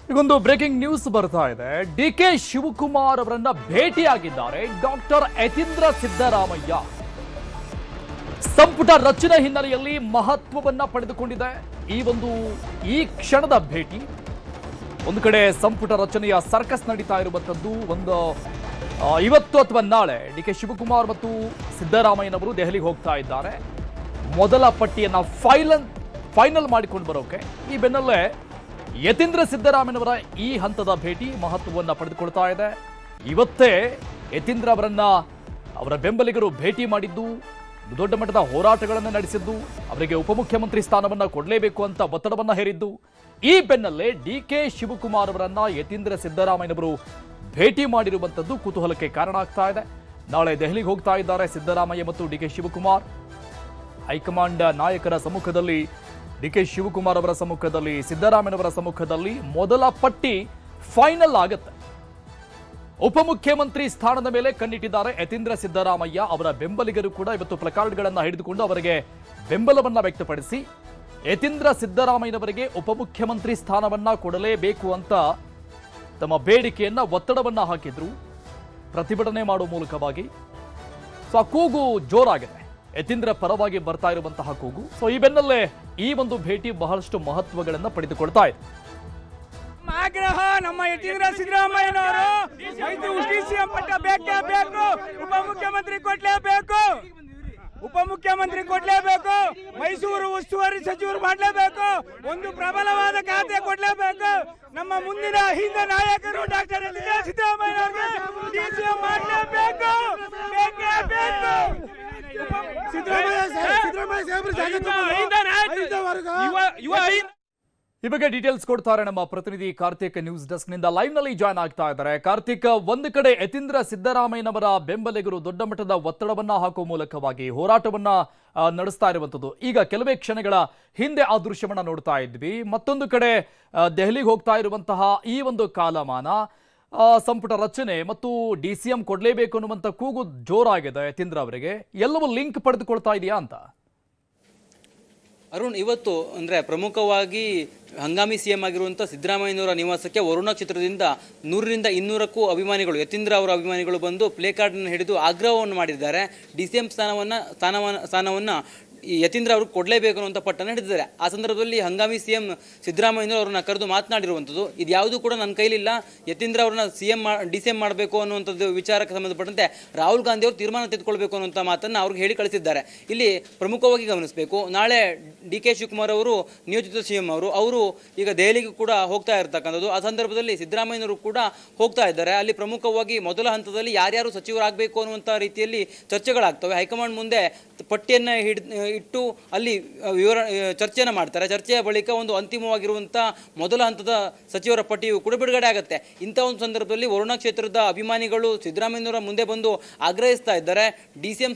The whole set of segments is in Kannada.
ಈಗೊಂದು ಬ್ರೇಕಿಂಗ್ ನ್ಯೂಸ್ ಬರ್ತಾ ಇದೆ. ಡಿಕೆ ಶಿವಕುಮಾರ್ ಅವರನ್ನ ಭೇಟಿಯಾಗಿದ್ದಾರೆ ಡಾಕ್ಟರ್ ಯತೀಂದ್ರ ಸಿದ್ದರಾಮಯ್ಯ. ಸಂಪುಟ ರಚನೆ ಹಿನ್ನೆಲೆಯಲ್ಲಿ ಮಹತ್ವವನ್ನ ಪಡೆದುಕೊಂಡಿದೆ ಈ ಕ್ಷಣದ ಭೇಟಿ. ಒಂದು ಕಡೆ ಸಂಪುಟ ರಚನೆಯ ಸರ್ಕಸ್ ನಡೀತಾ ಇರುವಂತದ್ದು. ಇವತ್ತು ಅಥವಾ ನಾಳೆ ಡಿಕೆ ಶಿವಕುಮಾರ್ ಮತ್ತು ಸಿದ್ದರಾಮಯ್ಯನವರು ದೆಹಲಿಗೆ ಹೋಗ್ತಾ ಇದ್ದಾರೆ. ಮೊದಲ ಪಟ್ಟಿಯನ್ನ ಫೈನಲ್ ಮಾಡಿಕೊಂಡು ಬರೋಕೆ ಈ ಬೆನ್ನಲ್ಲೇ ಯತೀಂದ್ರ ಸಿದ್ದರಾಮಯ್ಯನವರ ಈ ಹಂತದ ಭೇಟಿ ಮಹತ್ವವನ್ನು ಪಡೆದುಕೊಳ್ತಾ ಇದೆ. ಇವತ್ತೇ ಯತೀಂದ್ರ ಅವರ ಬೆಂಬಲಿಗರು ಭೇಟಿ ಮಾಡಿದ್ದು, ದೊಡ್ಡ ಮಟ್ಟದ ಹೋರಾಟಗಳನ್ನು ನಡೆಸಿದ್ದು, ಅವರಿಗೆ ಉಪಮುಖ್ಯಮಂತ್ರಿ ಸ್ಥಾನವನ್ನು ಕೊಡಲೇಬೇಕು ಅಂತ ಒತ್ತಡವನ್ನು ಹೇರಿದ್ದು. ಈ ಬೆನ್ನಲ್ಲೇ ಡಿಕೆ ಶಿವಕುಮಾರ್ ಅವರನ್ನ ಯತೀಂದ್ರ ಸಿದ್ದರಾಮಯ್ಯನವರು ಭೇಟಿ ಮಾಡಿರುವಂತದ್ದು ಕುತೂಹಲಕ್ಕೆ ಕಾರಣ ಆಗ್ತಾ ಇದೆ. ನಾಳೆ ದೆಹಲಿಗೆ ಹೋಗ್ತಾ ಇದ್ದಾರೆ ಸಿದ್ದರಾಮಯ್ಯ ಮತ್ತು ಡಿಕೆ ಶಿವಕುಮಾರ್. ಹೈಕಮಾಂಡ್ ನಾಯಕರ ಸಮ್ಮುಖದಲ್ಲಿ, ಡಿಕೆ ಶಿವಕುಮಾರ್ ಅವರ ಸಮ್ಮುಖದಲ್ಲಿ, ಸಿದ್ದರಾಮಯ್ಯನವರ ಸಮ್ಮುಖದಲ್ಲಿ ಮೊದಲ ಪಟ್ಟಿ ಫೈನಲ್ ಆಗುತ್ತೆ. ಉಪಮುಖ್ಯಮಂತ್ರಿ ಸ್ಥಾನದ ಮೇಲೆ ಕಣ್ಣಿಟ್ಟಿದ್ದಾರೆ ಯತೀಂದ್ರ ಸಿದ್ದರಾಮಯ್ಯ. ಅವರ ಬೆಂಬಲಿಗರು ಕೂಡ ಇವತ್ತು ಪ್ಲಕಾರ್ಡ್ಗಳನ್ನು ಹಿಡಿದುಕೊಂಡು ಅವರಿಗೆ ಬೆಂಬಲವನ್ನ ವ್ಯಕ್ತಪಡಿಸಿ ಯತೀಂದ್ರ ಸಿದ್ದರಾಮಯ್ಯನವರಿಗೆ ಉಪಮುಖ್ಯಮಂತ್ರಿ ಸ್ಥಾನವನ್ನ ಕೊಡಲೇಬೇಕು ಅಂತ ತಮ್ಮ ಬೇಡಿಕೆಯನ್ನ ಒತ್ತಡವನ್ನ ಹಾಕಿದ್ರು ಪ್ರತಿಭಟನೆ ಮಾಡುವ ಮೂಲಕವಾಗಿ. ಸೊ ಆ ಕೂಗು ಜೋರಾಗಿದೆ. ಯತೀಂದ್ರ ಪರವಾಗಿ ಬರ್ತಾ ಇರುವಂತಹ ಕೂಗು. ಸೊ ಈ ಬೆನ್ನಲ್ಲೇ ಈ ಒಂದು ಭೇಟಿ ಬಹಳಷ್ಟು ಮಹತ್ವಗಳನ್ನು ಪಡೆದುಕೊಳ್ತಾ ಇದೆ. ಆಗ್ರಹ ನಮ್ಮ ಯತೀಂದ್ರ ಸಿದ್ದರಾಮಯ್ಯನವರು ಸಿಎಂ ಪಟ್ಟ ಬೇಕೇ ಬೇಕು, ಉಪಮುಖ್ಯಮಂತ್ರಿ ಕೊಡ್ಲೇಬೇಕು, ಮೈಸೂರು ಉಸ್ತುವಾರಿ ಸಚಿವರು ಮಾಡಲೇಬೇಕು, ಒಂದು ಪ್ರಬಲವಾದ ಖಾತೆ ಕೊಡ್ಲೇಬೇಕು. ನಮ್ಮ ಮುಂದಿನ ಹಿಂದೆ ನಾಯಕರು ಡಾಕ್ಟರ್ ಯತೀಂದ್ರ ಸಿದ್ದರಾಮಯ್ಯನವರಿಗೆ ಸಿಎಂ ಮಾಡಲೇಬೇಕು, ಬೇಕೇ ಬೇಕು. ಈ ಬಗ್ಗೆ ಡೀಟೇಲ್ಸ್ ಕೊಡ್ತಾರೆ ನಮ್ಮ ಪ್ರತಿನಿಧಿ ಕಾರ್ತಿಕ್. ನ್ಯೂಸ್ ಡೆಸ್ಕ್ ನಿಂದ ಲೈವ್ ನಲ್ಲಿ ಜಾಯ್ನ್ ಆಗ್ತಾ ಇದ್ದಾರೆ. ಕಾರ್ತಿಕ್, ಒಂದು ಕಡೆ ಯತೀಂದ್ರ ಸಿದ್ದರಾಮಯ್ಯನವರ ಬೆಂಬಲಿಗರು ದೊಡ್ಡ ಮಟ್ಟದ ಒತ್ತಡವನ್ನ ಹಾಕುವ ಮೂಲಕವಾಗಿ ಹೋರಾಟವನ್ನ ನಡೆಸ್ತಾ ಇರುವಂತದ್ದು. ಈಗ ಕೆಲವೇ ಕ್ಷಣಗಳ ಹಿಂದೆ ಆ ದೃಶ್ಯವನ್ನ ನೋಡ್ತಾ ಇದ್ವಿ. ಮತ್ತೊಂದು ಕಡೆ ದೆಹಲಿಗೆ ಹೋಗ್ತಾ ಇರುವಂತಹ ಈ ಒಂದು ಕಾಲಮಾನ, ಸಂಪುಟ ರಚನೆ ಮತ್ತು ಡಿಸಿಎಂ ಕೊಡಲೇಬೇಕು ಅನ್ನುವಂಥ ಕೂಗು ಜೋರಾಗಿದೆ ಯತೀಂದ್ರ ಅವರಿಗೆ. ಎಲ್ಲವೂ ಲಿಂಕ್ ಪಡೆದುಕೊಳ್ತಾ ಇದೆಯಾ ಅಂತ? ಅರುಣ್, ಇವತ್ತು ಅಂದರೆ ಪ್ರಮುಖವಾಗಿ ಹಂಗಾಮಿ ಸಿಎಂ ಆಗಿರುವಂಥ ಸಿದ್ದರಾಮಯ್ಯನವರ ನಿವಾಸಕ್ಕೆ ವರುಣ ಕ್ಷೇತ್ರದಿಂದ 100ರಿಂದ 200ಕ್ಕೂ ಅಭಿಮಾನಿಗಳು, ಯತೀಂದ್ರ ಅವರ ಅಭಿಮಾನಿಗಳು ಬಂದು ಪ್ಲೇ ಕಾರ್ಡನ್ನು ಹಿಡಿದು ಆಗ್ರಹವನ್ನು ಮಾಡಿದ್ದಾರೆ. ಡಿಸಿಎಂ ಸ್ಥಾನವನ್ನು ಯತೀಂದ್ರ ಅವರು ಕೊಡಲೇಬೇಕು ಅನ್ನುವಂಥ ಪಟ್ಟನ್ನು ಹಿಡಿದಿದ್ದಾರೆ. ಆ ಸಂದರ್ಭದಲ್ಲಿ ಹಂಗಾಮಿ ಸಿಎಂ ಸಿದ್ದರಾಮಯ್ಯನವರು ಅವ್ರನ್ನ ಕರೆದು ಮಾತನಾಡಿರುವಂಥದ್ದು, ಇದು ಯಾವುದೂ ಕೂಡ ನನ್ನ ಕೈಲಿಲ್ಲ, ಯತೀಂದ್ರ ಅವ್ರನ್ನ ಡಿಸಿಎಂ ಮಾಡಬೇಕು ಅನ್ನುವಂಥದ್ದು ವಿಚಾರಕ್ಕೆ ಸಂಬಂಧಪಟ್ಟಂತೆ ರಾಹುಲ್ ಗಾಂಧಿ ಅವರು ತೀರ್ಮಾನ ತೆಗೆದುಕೊಳ್ಬೇಕು ಅನ್ನುವಂಥ ಮಾತನ್ನು ಅವ್ರಿಗೆ ಹೇಳಿ ಕಳಿಸಿದ್ದಾರೆ. ಇಲ್ಲಿ ಪ್ರಮುಖವಾಗಿ ಗಮನಿಸಬೇಕು, ನಾಳೆ ಡಿಕೆ ಶಿವಕುಮಾರ್ ಅವರು ನಿಯೋಜಿತ ಸಿಎಂ ಅವರು ಈಗ ದೆಹಲಿಗೂ ಕೂಡ ಹೋಗ್ತಾ ಇರ್ತಕ್ಕಂಥದ್ದು. ಆ ಸಂದರ್ಭದಲ್ಲಿ ಸಿದ್ದರಾಮಯ್ಯನವರು ಕೂಡ ಹೋಗ್ತಾ ಇದ್ದಾರೆ. ಅಲ್ಲಿ ಪ್ರಮುಖವಾಗಿ ಮೊದಲ ಹಂತದಲ್ಲಿ ಯಾರ್ಯಾರು ಸಚಿವರಾಗಬೇಕು ಅನ್ನುವಂಥ ರೀತಿಯಲ್ಲಿ ಚರ್ಚೆಗಳಾಗ್ತವೆ. ಹೈಕಮಾಂಡ್ ಮುಂದೆ ಪಟ್ಟಿಯನ್ನು ಇಟ್ಟು ಅಲ್ಲಿ ಚರ್ಚೆಯನ್ನು ಮಾಡ್ತಾರೆ. ಚರ್ಚೆಯ ಬಳಿಕ ಒಂದು ಅಂತಿಮವಾಗಿರುವಂಥ ಮೊದಲ ಹಂತದ ಸಚಿವರ ಪಟ್ಟಿಯು ಕೂಡ ಬಿಡುಗಡೆ ಆಗುತ್ತೆ. ಇಂಥ ಒಂದು ಸಂದರ್ಭದಲ್ಲಿ ವರುಣ ಕ್ಷೇತ್ರದ ಅಭಿಮಾನಿಗಳು ಸಿದ್ದರಾಮಯ್ಯನವರ ಮುಂದೆ ಬಂದು ಆಗ್ರಹಿಸ್ತಾ ಇದ್ದಾರೆ. ಡಿಸಿಎಂ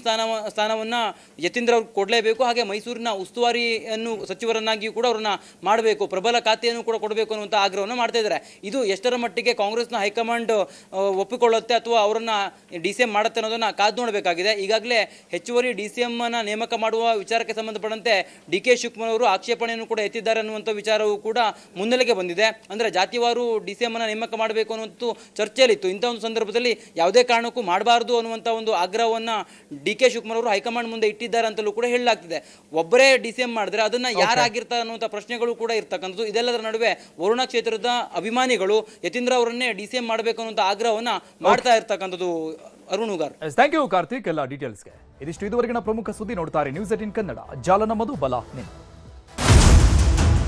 ಸ್ಥಾನವನ್ನು ಯತೀಂದ್ರ ಅವ್ರಿಗೆ ಕೊಡಲೇಬೇಕು, ಹಾಗೆ ಮೈಸೂರಿನ ಉಸ್ತುವಾರಿಯನ್ನು ಸಚಿವರನ್ನಾಗಿಯೂ ಕೂಡ ಅವ್ರನ್ನ ಮಾಡಬೇಕು, ಪ್ರಬಲ ಖಾತೆಯನ್ನು ಕೂಡ ಕೊಡಬೇಕು ಅನ್ನುವಂಥ ಆಗ್ರಹವನ್ನು ಮಾಡ್ತಾ ಇದ್ದಾರೆ. ಇದು ಎಷ್ಟರ ಮಟ್ಟಿಗೆ ಕಾಂಗ್ರೆಸ್ನ ಹೈಕಮಾಂಡ್ ಒಪ್ಪಿಕೊಳ್ಳುತ್ತೆ ಅಥವಾ ಅವರನ್ನು ಡಿಸಿಎಂ ಮಾಡುತ್ತೆ ಅನ್ನೋದನ್ನು ಕಾದು ನೋಡಬೇಕಾಗಿದೆ. ಈಗಾಗಲೇ ಹೆಚ್ಚುವರಿ ಡಿಸಿಎಂ ನೇಮಕ ಮಾಡುವ ವಿಚಾರಕ್ಕೆ ಸಂಬಂಧಪಟ್ಟಂತೆ ಡಿಕೆ ಶಿವಕುಮಾರ್ ಅವರು ಆಕ್ಷೇಪಣೆಯನ್ನು ಕೂಡ ಎತ್ತಿದ್ದಾರೆ ಅನ್ನುವಂಥ ವಿಚಾರವೂ ಕೂಡ ಮುನ್ನೆಲೆಗೆ ಬಂದಿದೆ. ಅಂದರೆ ಜಾತಿವಾರು ಡಿಸಿಎಂ ನೇಮಕ ಮಾಡಬೇಕು ಅನ್ನುವಂಥ ಚರ್ಚೆಯಲ್ಲಿತ್ತು. ಇಂಥ ಒಂದು ಸಂದರ್ಭದಲ್ಲಿ ಯಾವುದೇ ಕಾರಣಕ್ಕೂ ಮಾಡಬಾರದು ಅನ್ನುವಂಥ ಒಂದು ಆಗ್ರಹವನ್ನು ಡಿಕೆ ಶಿವಕುಮಾರ್ ಅವರು ಹೈಕಮಾಂಡ್ ಮುಂದೆ ಇಟ್ಟಿದ್ದಾರೆ ಅಂತಲೂ ಕೂಡ ಹೇಳಲಾಗ್ತಿದೆ. ಒಬ್ಬರೇ ಡಿಸಿಎಂ ಮಾಡಿದ್ರೆ ಅದನ್ನ ಯಾರಾಗಿರ್ತಾರೆ ಅನ್ನುವಂಥ ಪ್ರಶ್ನೆಗಳು ಕೂಡ ಇರ್ತಕ್ಕಂಥದ್ದು. ಇದೆಲ್ಲದರ ನಡುವೆ ವರುಣ ಕ್ಷೇತ್ರದ ಅಭಿಮಾನಿಗಳು ಯತೀಂದ್ರ ಅವರನ್ನೇ ಡಿಸಿಎಂ ಮಾಡಬೇಕು ಅನ್ನುವಂಥ ಆಗ್ರಹವನ್ನು ಮಾಡ್ತಾ ಇರ್ತಕ್ಕಂಥದ್ದು. ಅರುಣ್ ಉಗಾರ್, ಥ್ಯಾಂಕ್ ಯು ಕಾರ್ತಿಕ್ ಎಲ್ಲ ಡೀಟೇಲ್ಸ್ಗೆ. ಇದಿಷ್ಟು ಇದುವರೆಗಿನ ಪ್ರಮುಖ ಸುದ್ದಿ. ನೋಡ್ತಾರೆ ನ್ಯೂಸ್ 18 ಕನ್ನಡ. ಜಾಲ ನಮ್ಮದು, ಬಲ ನಿಮ್ಮದು.